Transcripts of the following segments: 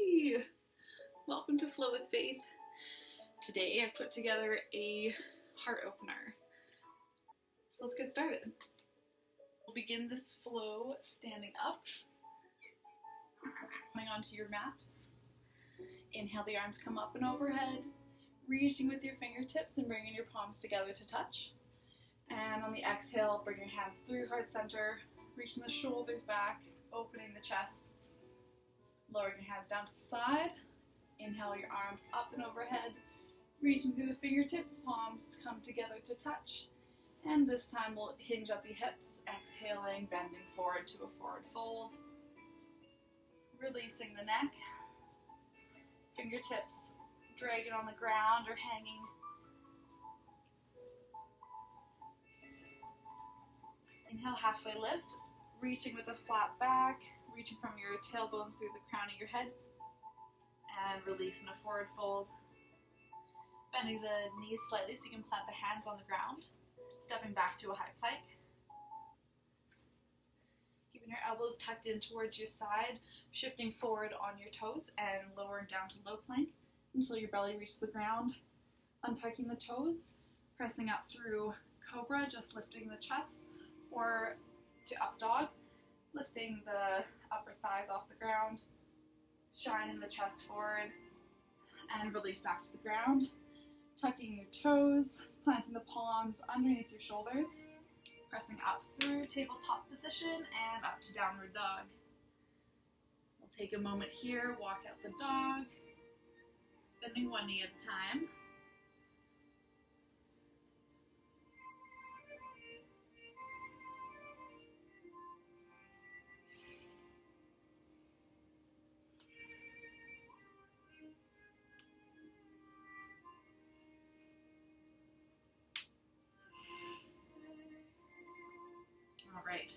Hey! Welcome to Flow with Faith. Today I've put together a heart opener. So let's get started. We'll begin this flow standing up, coming onto your mat. Inhale, the arms come up and overhead, reaching with your fingertips and bringing your palms together to touch. And on the exhale, bring your hands through heart center, reaching the shoulders back, opening the chest. Lowering your hands down to the side. Inhale your arms up and overhead, reaching through the fingertips, palms come together to touch. And this time we'll hinge at the hips, exhaling, bending forward to a forward fold. Releasing the neck. Fingertips dragging on the ground or hanging. Inhale, halfway lift. Reaching with a flat back, reaching from your tailbone through the crown of your head, and release in a forward fold. Bending the knees slightly so you can plant the hands on the ground, stepping back to a high plank. Keeping your elbows tucked in towards your side, shifting forward on your toes and lowering down to low plank until your belly reaches the ground. Untucking the toes, pressing up through cobra, just lifting the chest, or to up dog, lifting the upper thighs off the ground, shining the chest forward, and release back to the ground. Tucking your toes, planting the palms underneath your shoulders, pressing up through tabletop position and up to downward dog. We'll take a moment here, walk out the dog, bending one knee at a time. Alright,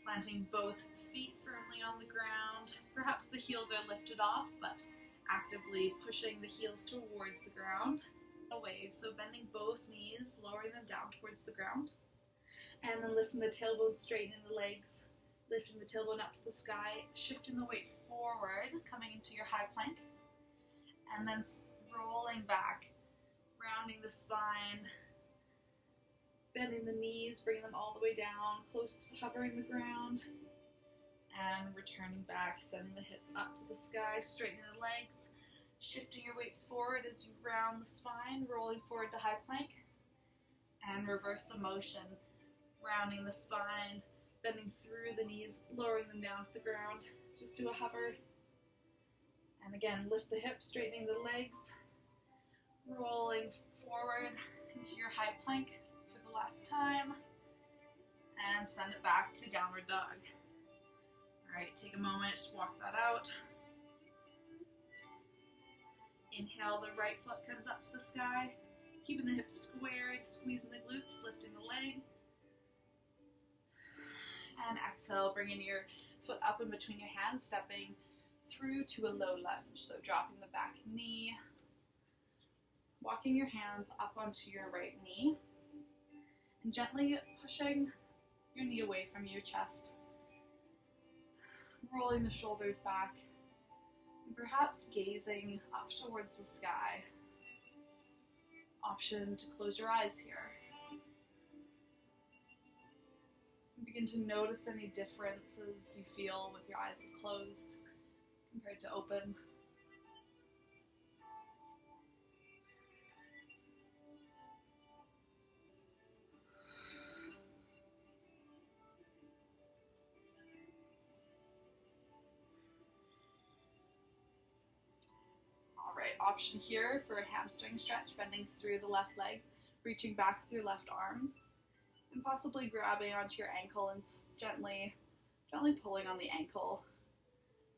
planting both feet firmly on the ground. Perhaps the heels are lifted off, but actively pushing the heels towards the ground. A wave, so bending both knees, lowering them down towards the ground. And then lifting the tailbone, straightening the legs, lifting the tailbone up to the sky, shifting the weight forward, coming into your high plank. And then rolling back, rounding the spine, bending the knees, bringing them all the way down, close to hovering the ground, and returning back, sending the hips up to the sky, straightening the legs, shifting your weight forward as you round the spine, rolling forward to high plank, and reverse the motion, rounding the spine, bending through the knees, lowering them down to the ground, just do a hover, and again, lift the hips, straightening the legs, rolling forward into your high plank, last time, and send it back to downward dog. Alright, take a moment, just walk that out. Inhale, the right foot comes up to the sky, keeping the hips squared, squeezing the glutes, lifting the leg. And exhale, bringing your foot up in between your hands, stepping through to a low lunge. So dropping the back knee, walking your hands up onto your right knee, and gently pushing your knee away from your chest, rolling the shoulders back, and perhaps gazing up towards the sky. Option to close your eyes here. And begin to notice any differences you feel with your eyes closed compared to open. Option here for a hamstring stretch, bending through the left leg, reaching back with your left arm, and possibly grabbing onto your ankle and gently pulling on the ankle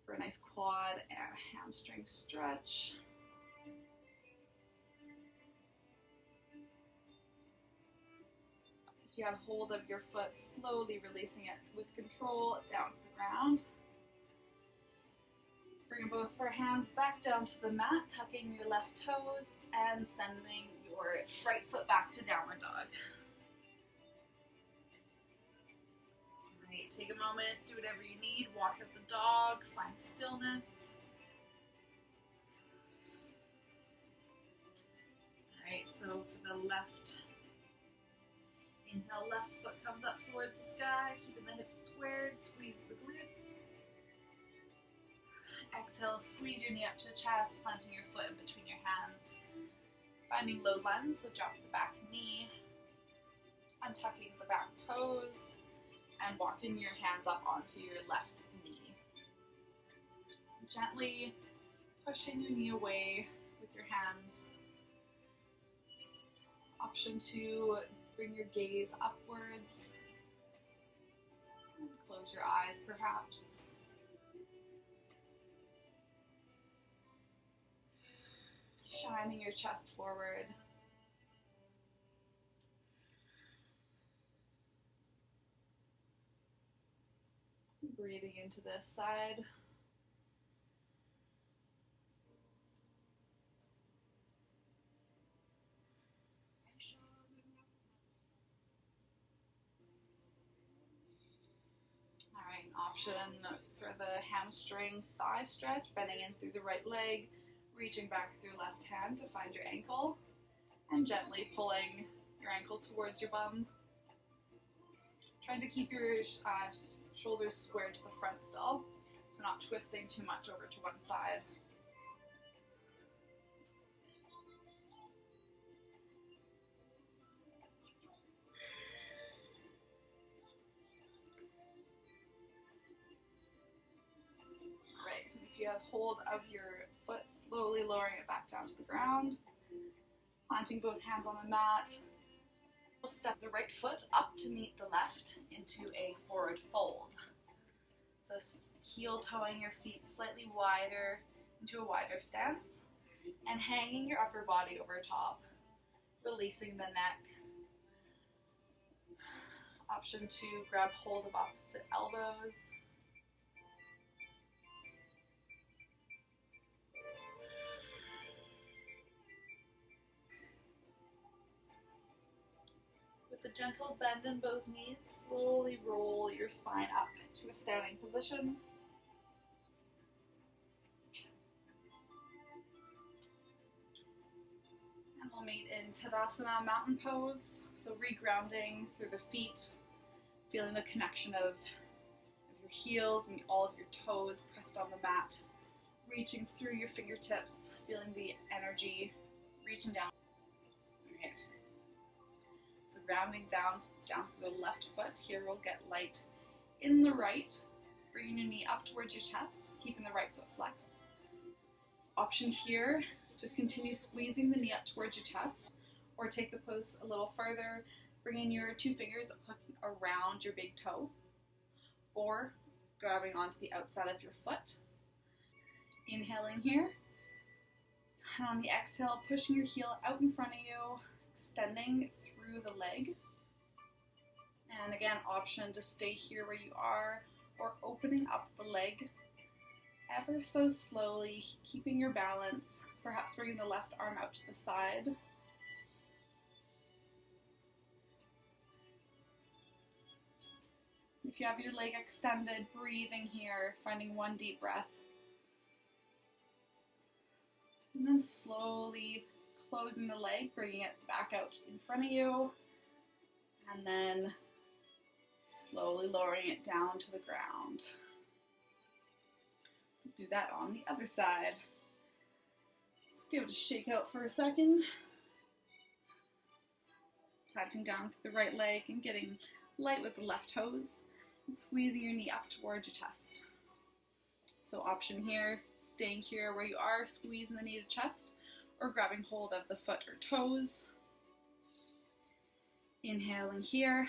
for a nice quad and a hamstring stretch. If you have hold of your foot, slowly releasing it with control down to the ground. Bring both of our hands back down to the mat, tucking your left toes and sending your right foot back to downward dog. Alright, take a moment, do whatever you need, walk out the dog, find stillness. Alright, so for the left, inhale, left foot comes up towards the sky, keeping the hips squared, squeeze the glutes. Exhale, squeeze your knee up to the chest, planting your foot in between your hands. Finding low lunge, so drop the back knee, untucking the back toes, and walking your hands up onto your left knee. Gently pushing your knee away with your hands. Option to bring your gaze upwards. Close your eyes perhaps. Shining your chest forward. Breathing into this side. Alright, an option for the hamstring thigh stretch, bending in through the right leg, reaching back with your left hand to find your ankle, and gently pulling your ankle towards your bum. Trying to keep your shoulders squared to the front still, so not twisting too much over to one side. Right, and if you have hold of your foot, slowly lowering it back down to the ground, planting both hands on the mat. We'll step the right foot up to meet the left into a forward fold. So heel toeing your feet slightly wider into a wider stance and hanging your upper body over top, releasing the neck. Option to grab hold of opposite elbows. With a gentle bend in both knees, slowly roll your spine up to a standing position. And we'll meet in Tadasana, mountain pose. So regrounding through the feet, feeling the connection of your heels and all of your toes pressed on the mat. Reaching through your fingertips, feeling the energy, reaching down. Alright. So rounding down through the left foot. Here we'll get light in the right, bringing your knee up towards your chest, keeping the right foot flexed. Option here, just continue squeezing the knee up towards your chest, or take the pose a little further, bringing your two fingers around your big toe, or grabbing onto the outside of your foot. Inhaling here, and on the exhale, pushing your heel out in front of you, extending through the leg. And again, option to stay here where you are, or opening up the leg ever so slowly, keeping your balance, perhaps bringing the left arm out to the side. If you have your leg extended, breathing here, finding one deep breath. And then slowly closing the leg, bringing it back out in front of you. And then slowly lowering it down to the ground. Do that on the other side. So be able to shake out for a second. Planting down with the right leg and getting light with the left toes. And squeezing your knee up towards your chest. So option here, staying here where you are, squeezing the knee to chest, or grabbing hold of the foot or toes. Inhaling here,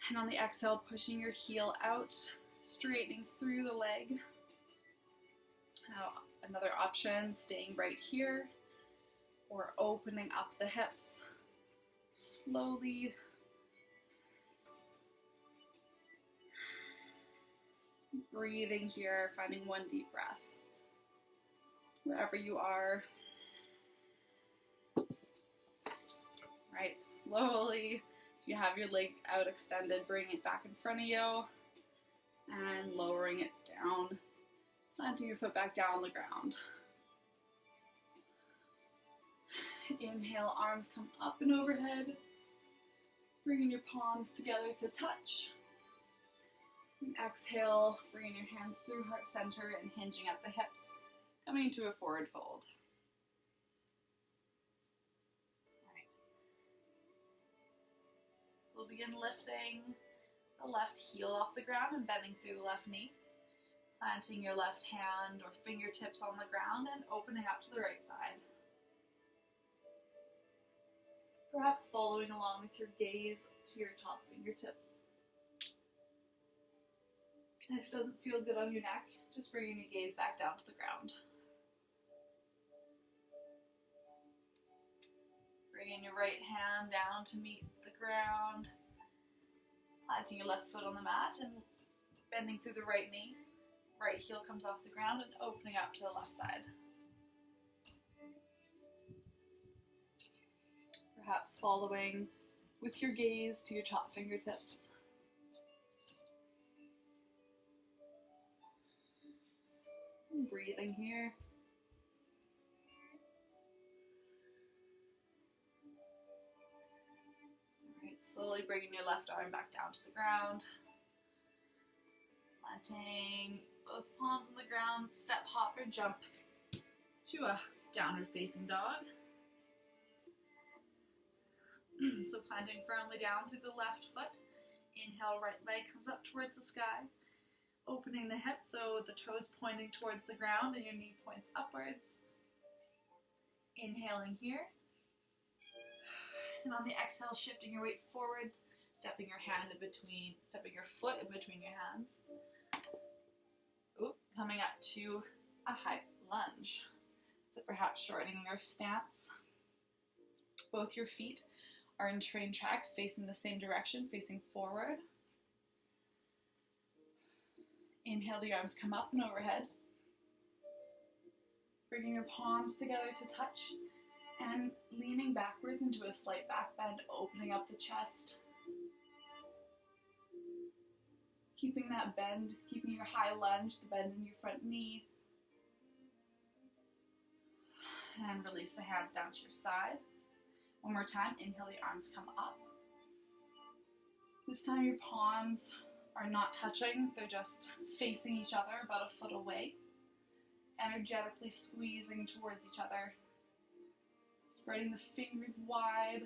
and on the exhale, pushing your heel out, straightening through the leg. Now, another option, staying right here, or opening up the hips, slowly. Breathing here, finding one deep breath. Wherever you are. Right, slowly, if you have your leg out extended, bring it back in front of you and lowering it down, planting your foot back down on the ground. Inhale, arms come up and overhead. Bringing your palms together to touch. And exhale, bringing your hands through heart center and hinging at the hips, coming to a forward fold. All right. So we'll begin lifting the left heel off the ground and bending through the left knee. Planting your left hand or fingertips on the ground and opening up to the right side. Perhaps following along with your gaze to your top fingertips. And if it doesn't feel good on your neck, just bringing your gaze back down to the ground. Bringing your right hand down to meet the ground. Planting your left foot on the mat and bending through the right knee. Right heel comes off the ground and opening up to the left side. Perhaps following with your gaze to your top fingertips. And breathing here. Alright, slowly bringing your left arm back down to the ground. Planting both palms on the ground, step, hop, or jump to a downward facing dog. So planting firmly down through the left foot. Inhale, right leg comes up towards the sky. Opening the hip so the toes pointing towards the ground and your knee points upwards. Inhaling here. And on the exhale, shifting your weight forwards, stepping your foot in between your hands. Coming up to a high lunge. So perhaps shortening your stance. Both your feet are in train tracks facing the same direction, facing forward. Inhale, the arms come up and overhead. Bringing your palms together to touch and leaning backwards into a slight back bend, opening up the chest. Keeping that bend, keeping your high lunge, the bend in your front knee. And release the hands down to your side. One more time, inhale, the arms come up. This time your palms are not touching, they're just facing each other about a foot away. Energetically squeezing towards each other. Spreading the fingers wide.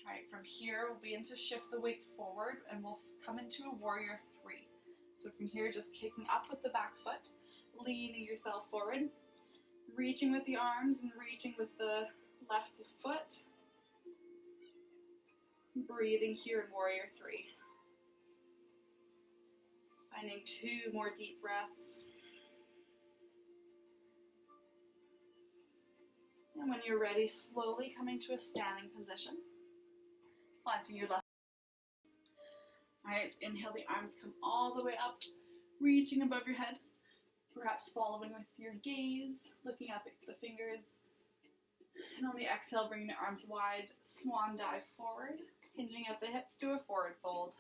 Alright, from here we'll begin to shift the weight forward and we'll come into a warrior 3. So from here, just kicking up with the back foot, leaning yourself forward, reaching with the arms and reaching with the left foot. Breathing here in warrior 3. Finding 2 more deep breaths. And when you're ready, slowly coming to a standing position. Planting your left. Alright, so inhale, the arms come all the way up, reaching above your head. Perhaps following with your gaze, looking up at the fingers. And on the exhale, bringing the arms wide, swan dive forward, hinging at the hips to a forward fold.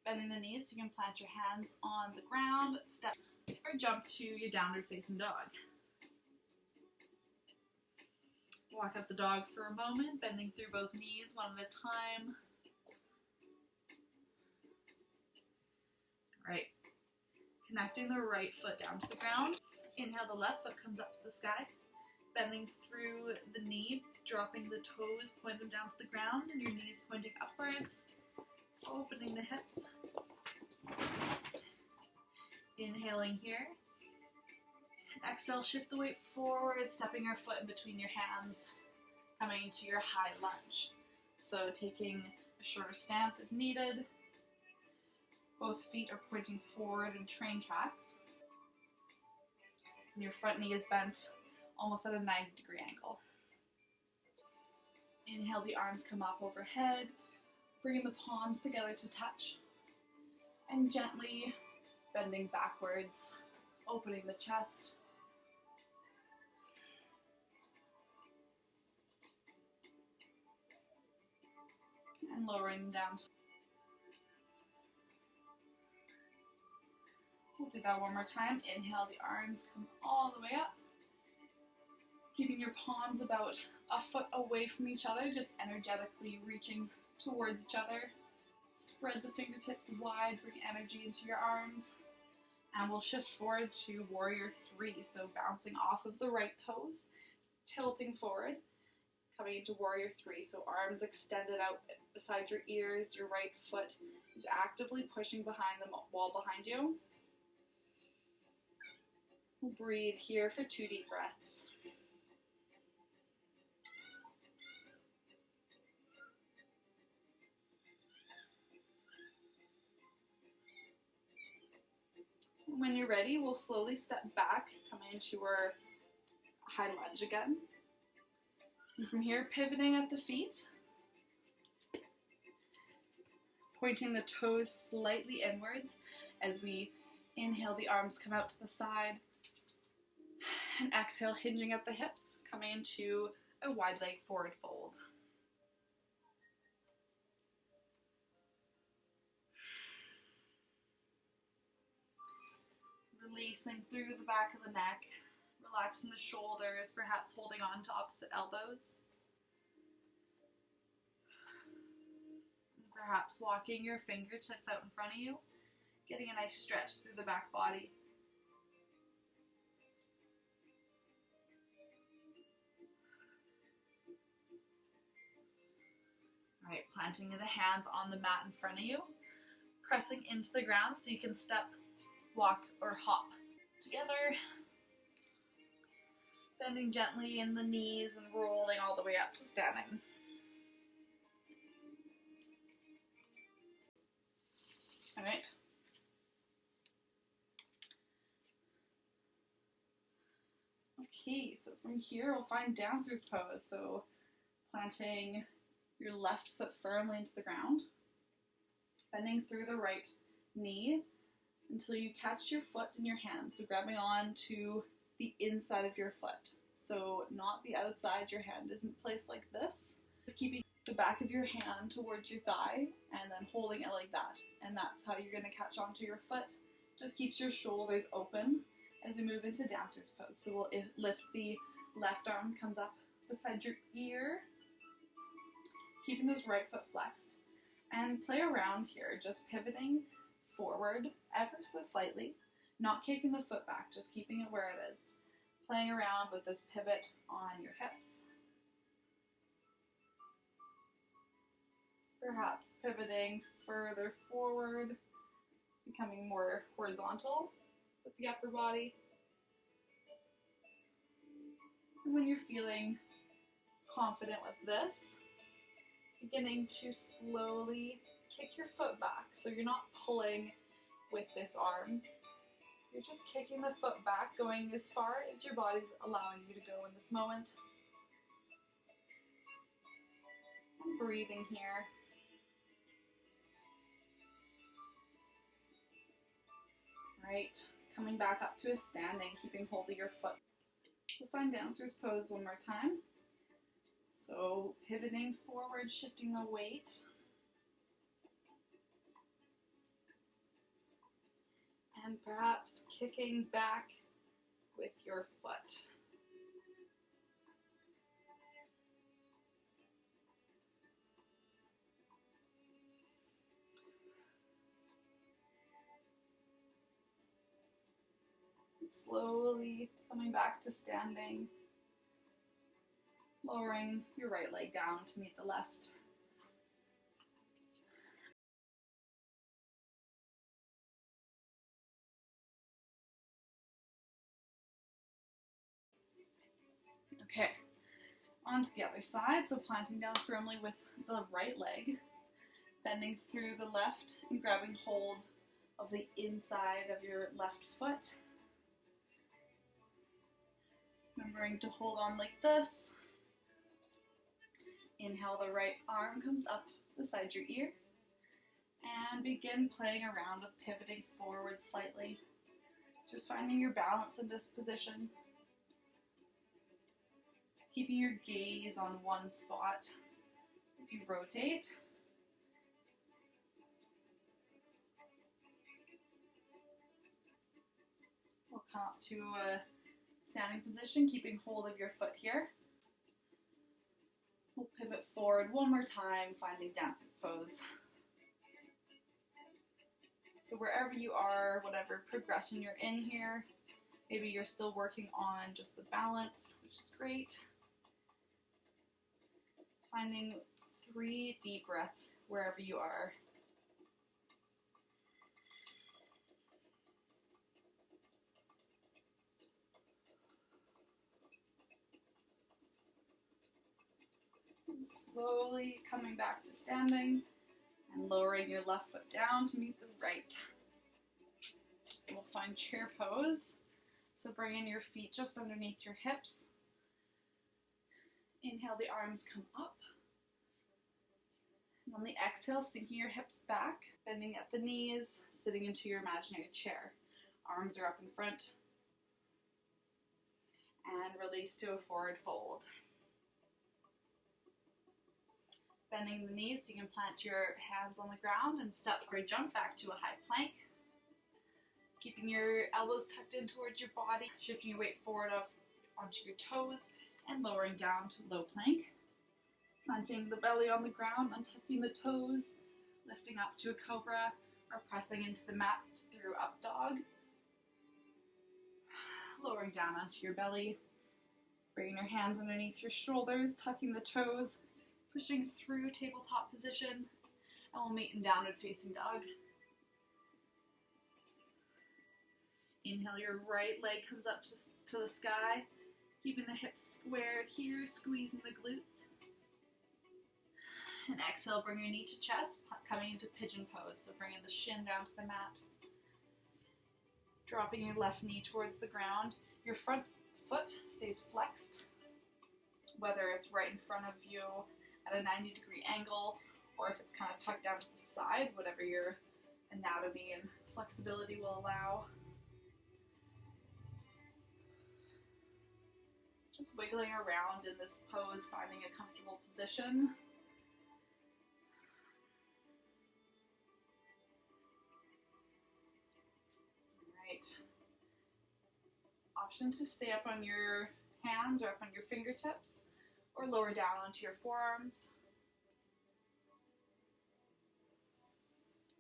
Bending the knees, you can plant your hands on the ground, step or jump to your downward facing dog. Walk up the dog for a moment, bending through both knees one at a time. Right. Connecting the right foot down to the ground. Inhale, the left foot comes up to the sky. Bending through the knee, dropping the toes, point them down to the ground, and your knees pointing upwards. Opening the hips. Inhaling here. Exhale, shift the weight forward, stepping your foot in between your hands, coming to your high lunge. So taking a shorter stance if needed. Both feet are pointing forward in train tracks. And your front knee is bent almost at a 90-degree angle. Inhale, the arms come up overhead, bringing the palms together to touch. And gently bending backwards, opening the chest. And lowering them down. We'll do that one more time. Inhale, the arms come all the way up. Keeping your palms about a foot away from each other, just energetically reaching towards each other. Spread the fingertips wide, bring energy into your arms. And we'll shift forward to Warrior 3, so bouncing off of the right toes, tilting forward, coming into Warrior 3, so arms extended out beside your ears, your right foot is actively pushing behind the wall behind you. We'll breathe here for 2 deep breaths. When you're ready, we'll slowly step back, coming into our high lunge again. And from here, pivoting at the feet, pointing the toes slightly inwards as we inhale, the arms come out to the side, and exhale, hinging at the hips, coming into a wide leg forward fold. Releasing through the back of the neck, relaxing the shoulders, perhaps holding on to opposite elbows. Perhaps walking your fingertips out in front of you, getting a nice stretch through the back body. All right, planting the hands on the mat in front of you, pressing into the ground so you can step, walk, or hop together. Bending gently in the knees and rolling all the way up to standing. All right. Okay, so from here we'll find dancer's pose. So planting your left foot firmly into the ground, bending through the right knee until you catch your foot in your hand. So grabbing on to the inside of your foot. So not the outside, your hand isn't placed like this. Just keeping the back of your hand towards your thigh and then holding it like that. And that's how you're going to catch onto your foot. Just keeps your shoulders open as we move into dancer's pose. So we'll lift the left arm, comes up beside your ear, keeping this right foot flexed. And play around here, just pivoting forward ever so slightly, not kicking the foot back, just keeping it where it is. Playing around with this pivot on your hips. Perhaps pivoting further forward, becoming more horizontal with the upper body. And when you're feeling confident with this, beginning to slowly kick your foot back. So you're not pulling with this arm. You're just kicking the foot back, going as far as your body's allowing you to go in this moment. And breathing here. Right, coming back up to a standing, keeping hold of your foot. We'll find dancer's pose one more time. So pivoting forward, shifting the weight. And perhaps kicking back with your foot. And slowly coming back to standing. Lowering your right leg down to meet the left. Okay, on to the other side. So planting down firmly with the right leg, bending through the left and grabbing hold of the inside of your left foot. Remembering to hold on like this. Inhale, the right arm comes up beside your ear. And begin playing around with pivoting forward slightly. Just finding your balance in this position. Keeping your gaze on one spot as you rotate. We'll come up to a standing position, keeping hold of your foot here. We'll pivot forward one more time, finding dancer's pose. So wherever you are, whatever progression you're in here, maybe you're still working on just the balance, which is great. Finding 3 deep breaths wherever you are. And slowly coming back to standing and lowering your left foot down to meet the right. We'll find chair pose. So bringing your feet just underneath your hips. Inhale, the arms come up. And on the exhale, sinking your hips back, bending at the knees, sitting into your imaginary chair. Arms are up in front. And release to a forward fold. Bending the knees so you can plant your hands on the ground and step or jump back to a high plank. Keeping your elbows tucked in towards your body, shifting your weight forward onto your toes and lowering down to low plank. Planting the belly on the ground, untucking the toes, lifting up to a cobra or pressing into the mat through up dog. Lowering down onto your belly, bringing your hands underneath your shoulders, tucking the toes, pushing through tabletop position, and we'll meet in downward facing dog. Inhale, your right leg comes up to the sky, keeping the hips squared here, squeezing the glutes. And exhale, bring your knee to chest, coming into pigeon pose, so bringing the shin down to the mat. Dropping your left knee towards the ground. Your front foot stays flexed, whether it's right in front of you at a 90-degree angle, or if it's kind of tucked down to the side, whatever your anatomy and flexibility will allow. Just wiggling around in this pose, finding a comfortable position. Alright. Option to stay up on your hands or up on your fingertips, or lower down onto your forearms.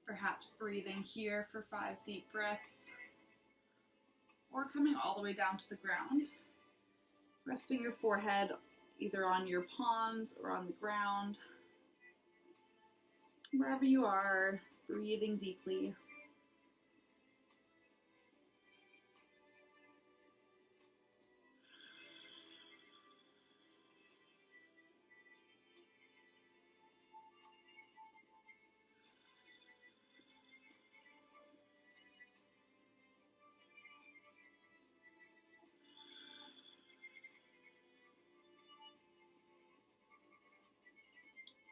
Perhaps breathing here for 5 deep breaths, or coming all the way down to the ground. Resting your forehead either on your palms or on the ground. Wherever you are, breathing deeply.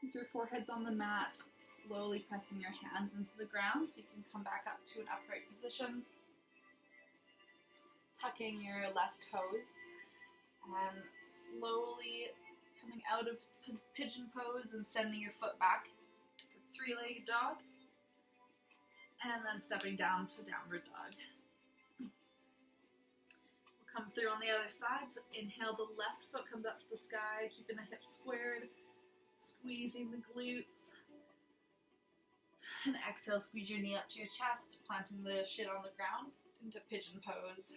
If your forehead's on the mat, slowly pressing your hands into the ground so you can come back up to an upright position. Tucking your left toes and slowly coming out of pigeon pose and sending your foot back to 3-legged dog. And then stepping down to downward dog. We'll come through on the other side. So inhale, the left foot comes up to the sky, keeping the hips squared. Squeezing the glutes. And exhale, squeeze your knee up to your chest, planting the shin on the ground into pigeon pose.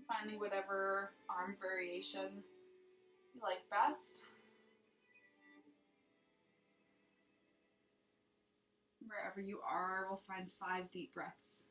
Finding whatever arm variation you like best. Wherever you are, we'll find 5 deep breaths.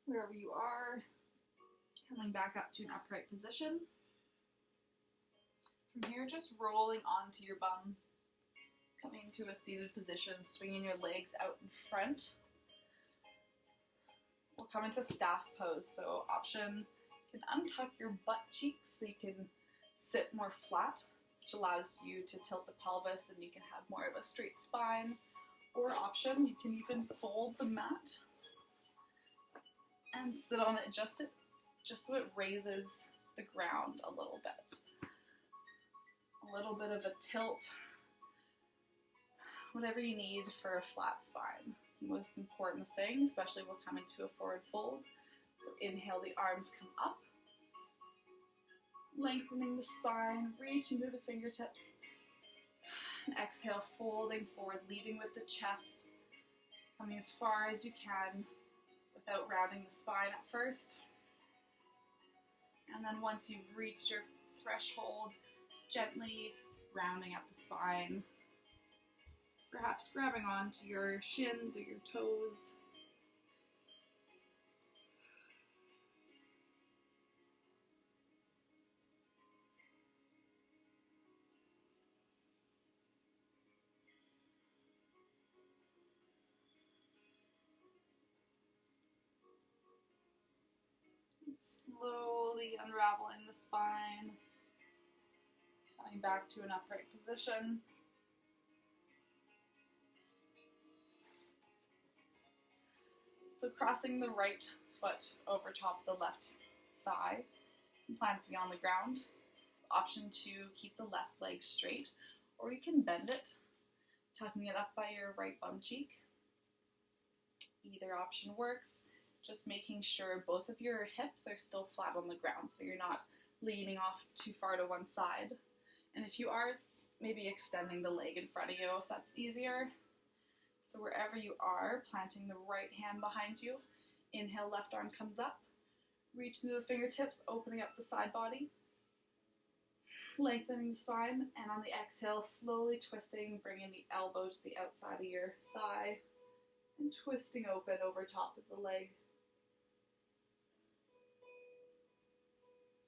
Wherever you are, coming back up to an upright position. From here, just rolling onto your bum, coming to a seated position, swinging your legs out in front. We'll come into staff pose, so option, you can untuck your butt cheeks so you can sit more flat, which allows you to tilt the pelvis and you can have more of a straight spine. Or option, you can even fold the mat and sit on it just so it raises the ground a little bit. A little bit of a tilt, whatever you need for a flat spine. It's the most important thing, especially when we'll come into a forward fold. So inhale, the arms come up, lengthening the spine, reaching through the fingertips. And exhale, folding forward, leading with the chest, coming as far as you can without rounding the spine at first. And then once you've reached your threshold, gently rounding up the spine, perhaps grabbing onto your shins or your toes. Slowly unraveling the spine, coming back to an upright position. So crossing the right foot over top of the left thigh and planting on the ground. Option to keep the left leg straight, or you can bend it, tucking it up by your right bum cheek. Either option works. Just making sure both of your hips are still flat on the ground, so you're not leaning off too far to one side. And if you are, maybe extending the leg in front of you if that's easier. So wherever you are, planting the right hand behind you. Inhale, left arm comes up. Reach through the fingertips, opening up the side body. Lengthening the spine, and on the exhale, slowly twisting, bringing the elbow to the outside of your thigh, and twisting open over top of the leg.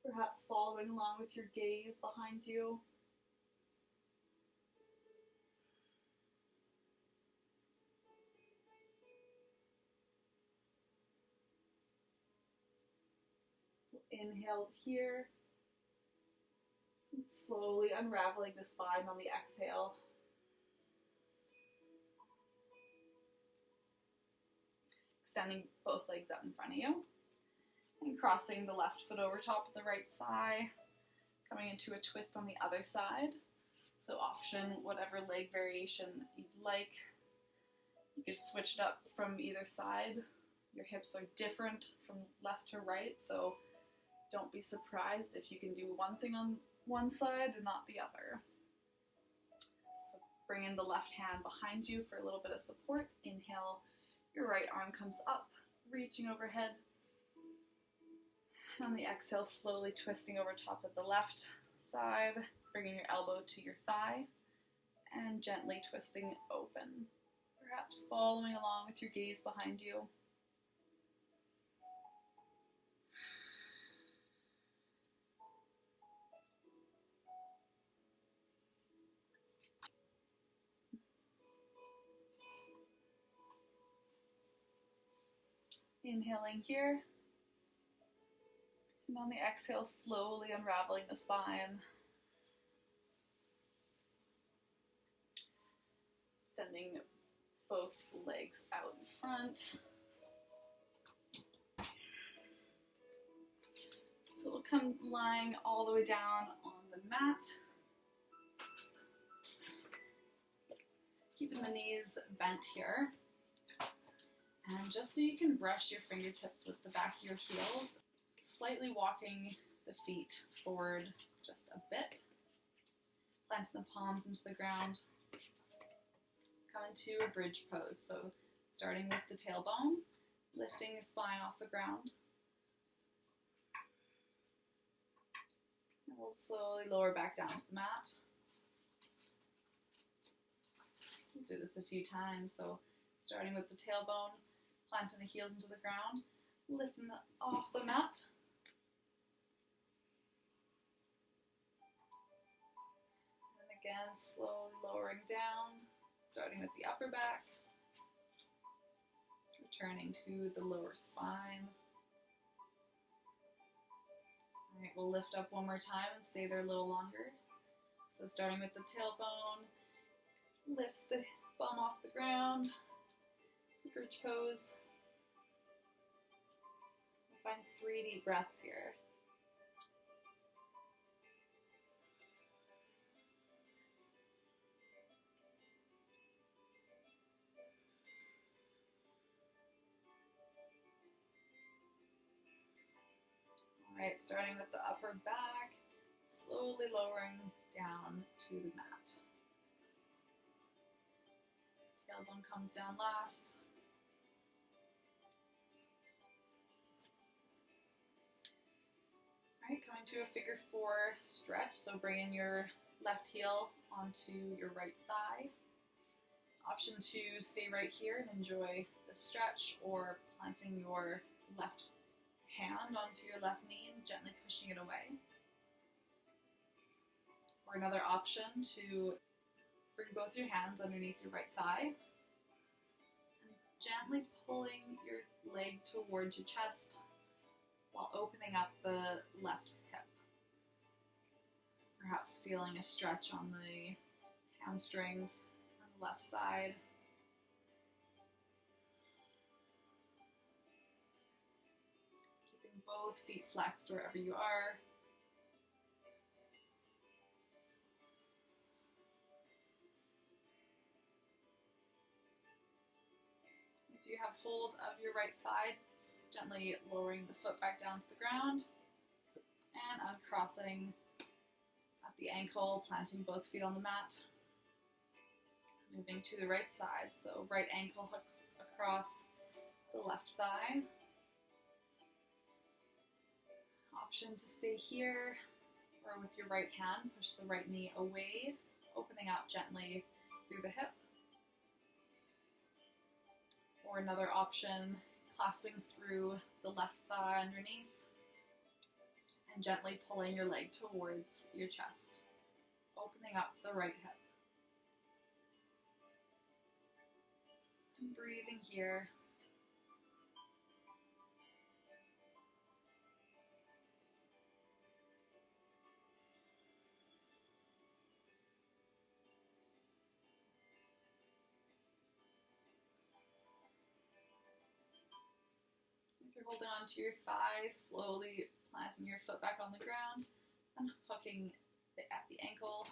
Perhaps following along with your gaze behind you. Inhale here. And slowly unraveling the spine on the exhale. Extending both legs out in front of you. And crossing the left foot over top of the right thigh, coming into a twist on the other side. So option, whatever leg variation you'd like. You could switch it up from either side. Your hips are different from left to right, so don't be surprised if you can do one thing on one side and not the other. So bring in the left hand behind you for a little bit of support. Inhale, your right arm comes up, reaching overhead. On the exhale, slowly twisting over top of the left side, bringing your elbow to your thigh, and gently twisting open. Perhaps following along with your gaze behind you. Inhaling here. And on the exhale, slowly unraveling the spine. Extending both legs out in front. So we'll come lying all the way down on the mat. Keeping the knees bent here. And just so you can brush your fingertips with the back of your heels, slightly walking the feet forward just a bit. Planting the palms into the ground. Come into a bridge pose. So starting with the tailbone, lifting the spine off the ground. And we'll slowly lower back down to the mat. We'll do this a few times. So starting with the tailbone, planting the heels into the ground, Lifting off the mat. And again, slowly lowering down, starting with the upper back, returning to the lower spine. All right, we'll lift up one more time and stay there a little longer. So starting with the tailbone, lift the bum off the ground, bridge pose. We'll find 3 deep breaths here. All right, starting with the upper back, slowly lowering down to the mat. Tailbone comes down last. All right, coming to a figure 4 stretch. So bringing your left heel onto your right thigh. Option to stay right here and enjoy the stretch, or planting your left hand onto your left knee and gently pushing it away. Or another option to bring both your hands underneath your right thigh and gently pulling your leg towards your chest while opening up the left hip. Perhaps feeling a stretch on the hamstrings on the left side. Keeping both feet flexed wherever you are. If you have hold of your right thigh, gently lowering the foot back down to the ground and uncrossing at the ankle, planting both feet on the mat. Moving to the right side, so right ankle hooks across the left thigh. Option to stay here, or with your right hand, push the right knee away, opening out gently through the hip. Or another option, clasping through the left thigh underneath and gently pulling your leg towards your chest, opening up the right hip. And breathing here. If you're holding on to your thighs, slowly planting your foot back on the ground and hooking at the ankle.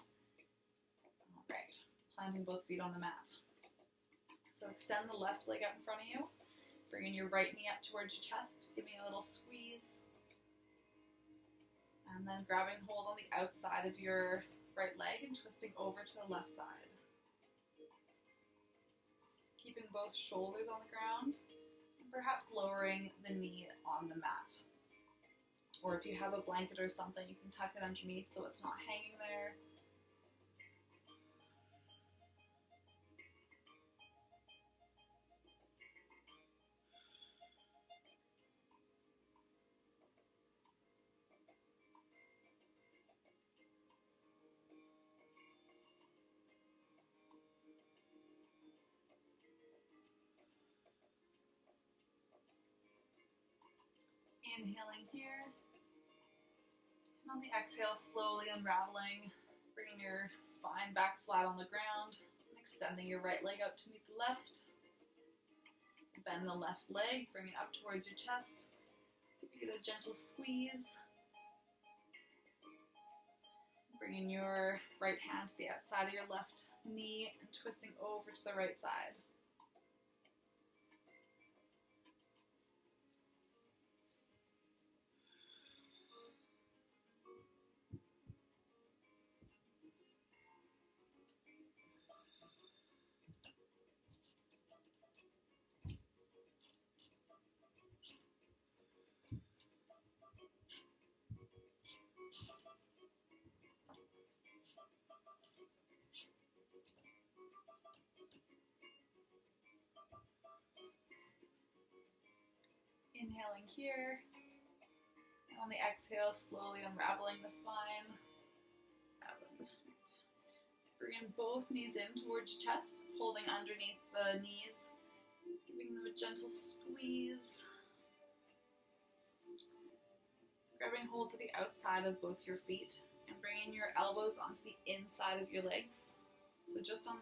All right, planting both feet on the mat. So extend the left leg out in front of you, bringing your right knee up towards your chest, giving a little squeeze, and then grabbing hold on the outside of your right leg and twisting over to the left side. Keeping both shoulders on the ground, and perhaps lowering the knee on the mat. Or if you have a blanket or something, you can tuck it underneath so it's not hanging there. Inhaling here, and on the exhale, slowly unraveling, bringing your spine back flat on the ground, and extending your right leg out to meet the left. Bend the left leg, bring it up towards your chest, give it a gentle squeeze. Bringing your right hand to the outside of your left knee and twisting over to the right side. Inhaling here. And on the exhale, slowly unraveling the spine. Bring in both knees in towards your chest, holding underneath the knees, giving them a gentle squeeze. So grabbing hold to the outside of both your feet and bringing your elbows onto the inside of your legs. So just on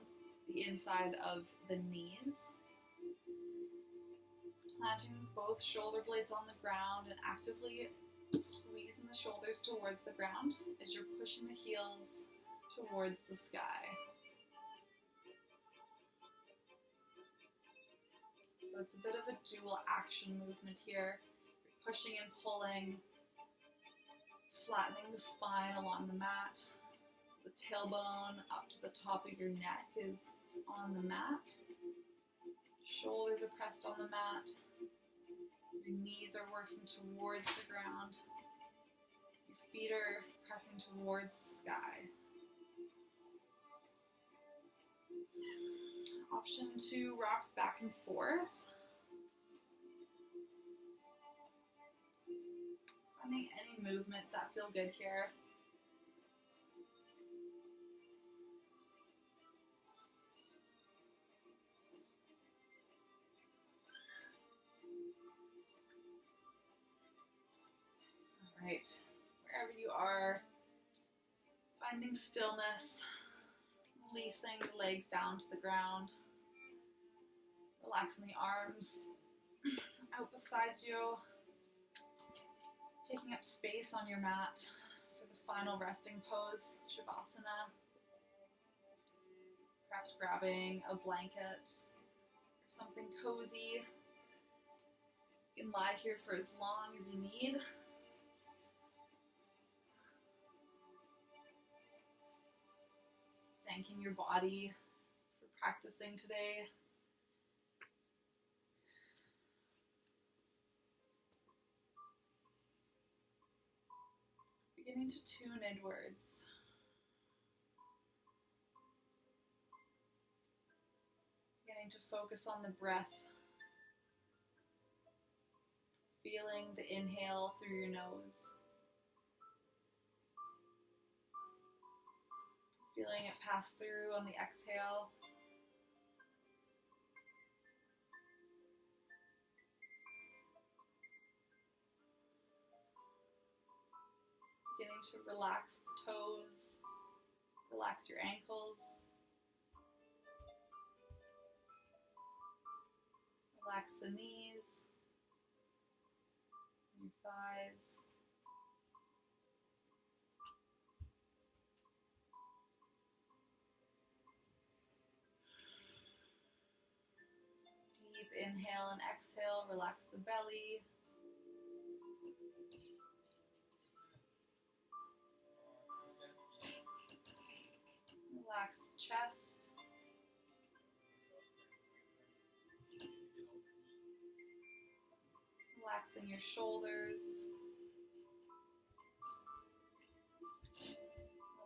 the inside of the knees. Planting both shoulder blades on the ground and actively squeezing the shoulders towards the ground as you're pushing the heels towards the sky. So it's a bit of a dual action movement here. You're pushing and pulling, flattening the spine along the mat. So the tailbone up to the top of your neck is on the mat. Shoulders are pressed on the mat. Your knees are working towards the ground. Your feet are pressing towards the sky. Option to rock back and forth. Finding any movements that feel good here. All right, wherever you are, finding stillness. Releasing the legs down to the ground. Relaxing the arms out beside you. Taking up space on your mat for the final resting pose, Shavasana. Perhaps grabbing a blanket or something cozy. You can lie here for as long as you need. Thanking your body for practicing today. Beginning to tune inwards. Beginning to focus on the breath. Feeling the inhale through your nose. Feeling it pass through on the exhale. Beginning to relax the toes, relax your ankles, relax the knees, your thighs. Deep inhale and exhale, relax the belly. Relax the chest. Relaxing your shoulders.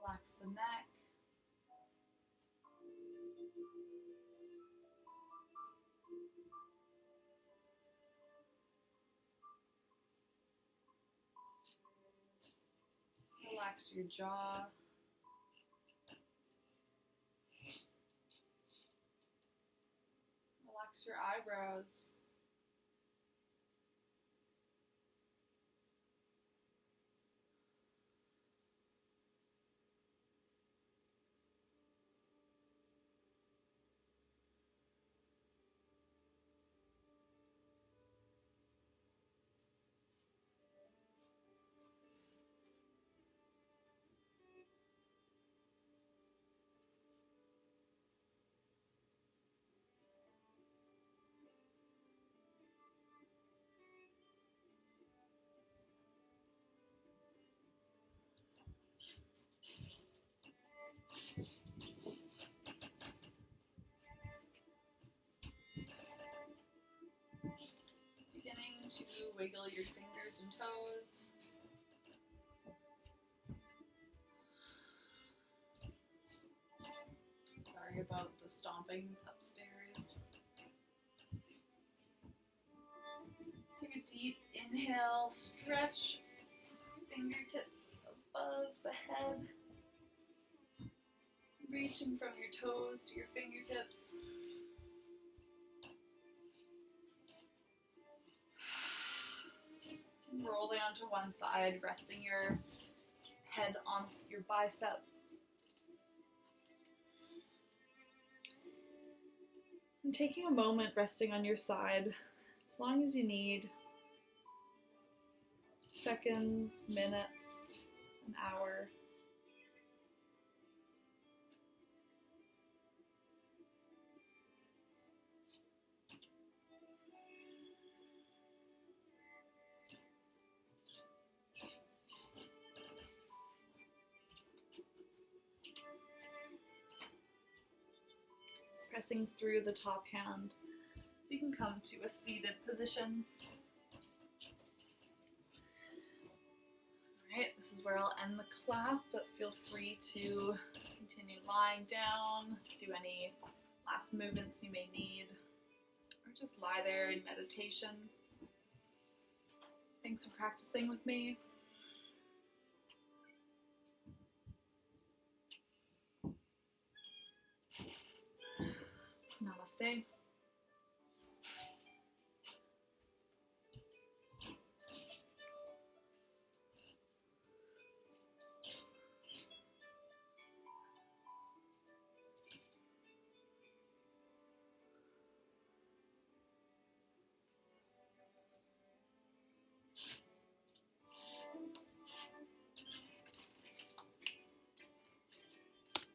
Relax the neck. Relax your jaw. Relax your eyebrows. Beginning to wiggle your fingers and toes. Sorry about the stomping upstairs. Take a Deep inhale, stretch fingertips above the head, reaching from your toes to your fingertips. Rolling onto one side, resting your head on your bicep. And taking a moment resting on your side, as long as you need. Seconds, minutes, an hour. Pressing through the top hand so you can come to a seated position. Alright, this is where I'll end the class, but feel free to continue lying down, do any last movements you may need, or just lie there in meditation. Thanks for practicing with me. Namaste.